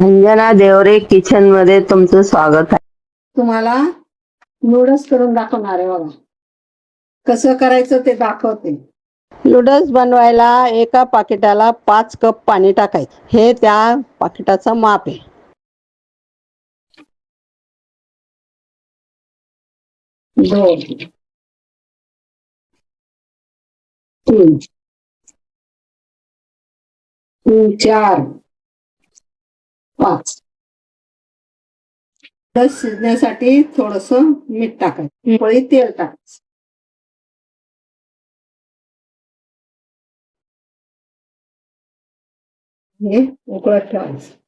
Anjana Deore kitchen मध्ये तुमचं स्वागत आहे. तुम्हाला नूडल्स करून दाखवणार आहे बघा. कसं करायचं ते दाखवते. नूडल्स बनवायला एका पाकिटाला 5 कप पाणी टाकायचं. हे त्या पाकिटाचं माप आहे. दोन, तीन, चार, पाच. नूडल्स शिजण्यासाठी थोडस मीठ टाकायचं. पळी तेल टाकायचं. हे उकळत ठेवायचं.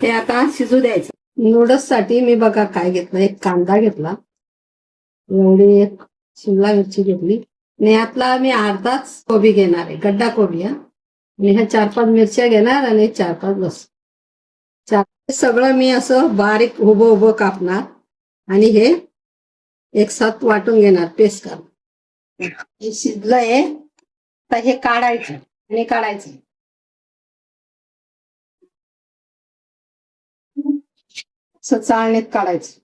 ते आता शिजू द्यायचं. नूडल्स साठी मी बघा काय घेतलं. एक कांदा घेतला, एवढी एक शिमला मिरची घेतली आणि यातला मी अर्धाच कोबी घेणार आहे, गड्डा कोबी. आणि ह्या 4-5 मिरच्या घेणार आणि 4-5 लसूण. सगळं मी असं बारीक उभं उभं कापणार आणि हे एक साथ वाटून घेणार, पेस्ट करणार. हे शिजलंय तर हे काढायचं आणि काढायचं. असं चाळणीत काढायचं.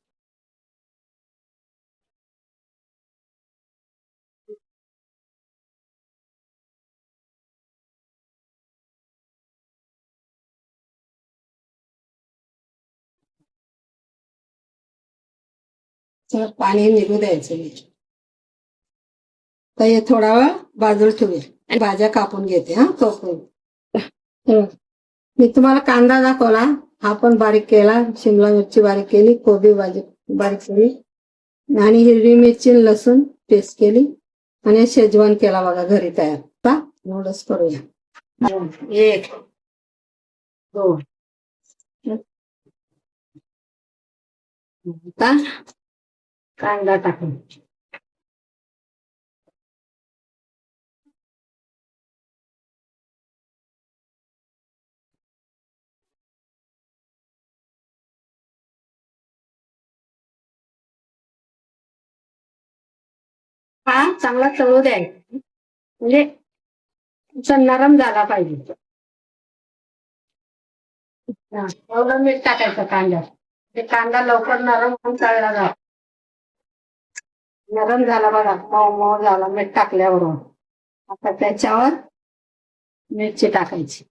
पाणी निघू द्यायचं. तर हे थोडा वेळ बाजूला ठेवूया आणि भाज्या कापून घेते. तोपर्यंत मी तुम्हाला कांदा दाखवला, हा पण बारीक केला, शिमला मिरची बारीक केली, कोबी भाजी बारीक केली आणि हिरवी मिरची लसूण पेस्ट केली आणि शेजवान केला बघा घरी तयार. आता नूडल्स करूया. 1, 2. आता कांदा टाकून हा चांगला तळू द्यायचा, म्हणजे नरम झाला पाहिजे. एवढं मीठ टाकायचं कांद्यात. ते कांदा लवकर नरम होऊन तळला जातो. नरम झाला बघा, मऊ मऊ झाला मीठ टाकल्यावरून. आता त्याच्यावर मिरची टाकायची.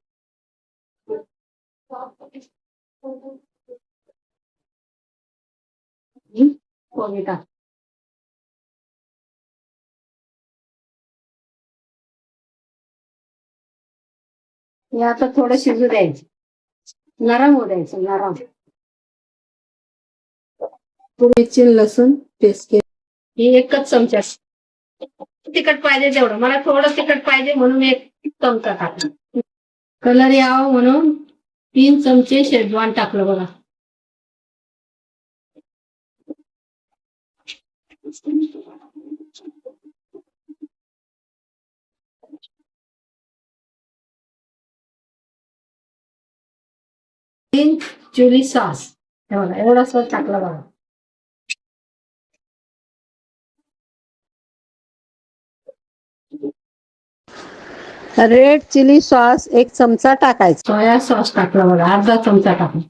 कोबी टाक. हे आता थोडं शिजू द्यायचं, नरम होऊ द्यायचं. नरम मिरची लसूण पेस्ट केली, ही एकच चमचा. तिखट पाहिजे तेवढं, मला थोडं तिखट पाहिजे म्हणून मी 1 चमचा टाकला. कलर यावं म्हणून 3 चमचे शेजवान टाकलं बघा. चिली सॉस एवढा सॉस टाकला बघा. रेड चिली सॉस 1 चमचा टाकायचा. सोया सॉस टाकला बघा, अर्धा चमचा टाकला.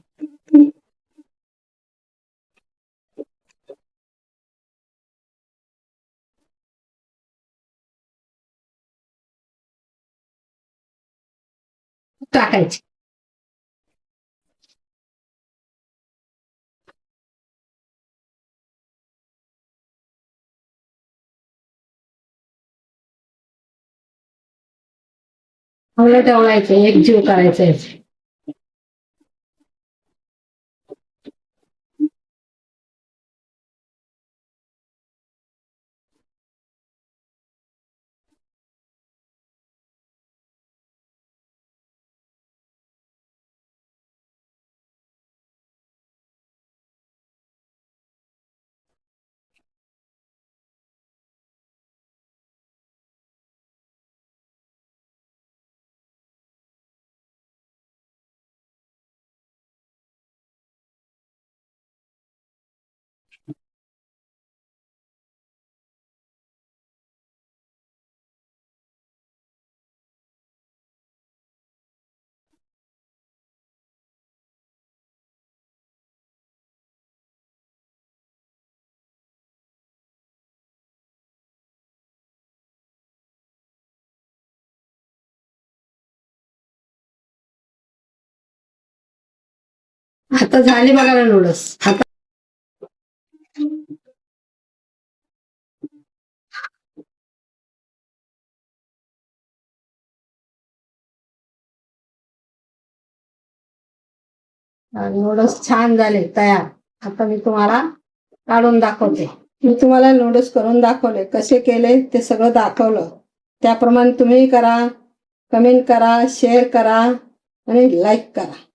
टाकायची. चांगलं ढवळायचं, एकजीव करायचं. आता झाली बघा ना नूडल्स. आता नूडल्स छान झाले तयार. आता मी तुम्हाला काढून दाखवते. मी तुम्हाला नूडल्स करून दाखवले, कसे केले ते सगळं दाखवलं. त्याप्रमाणे तुम्ही करा, कमेंट करा, शेअर करा आणि लाईक करा.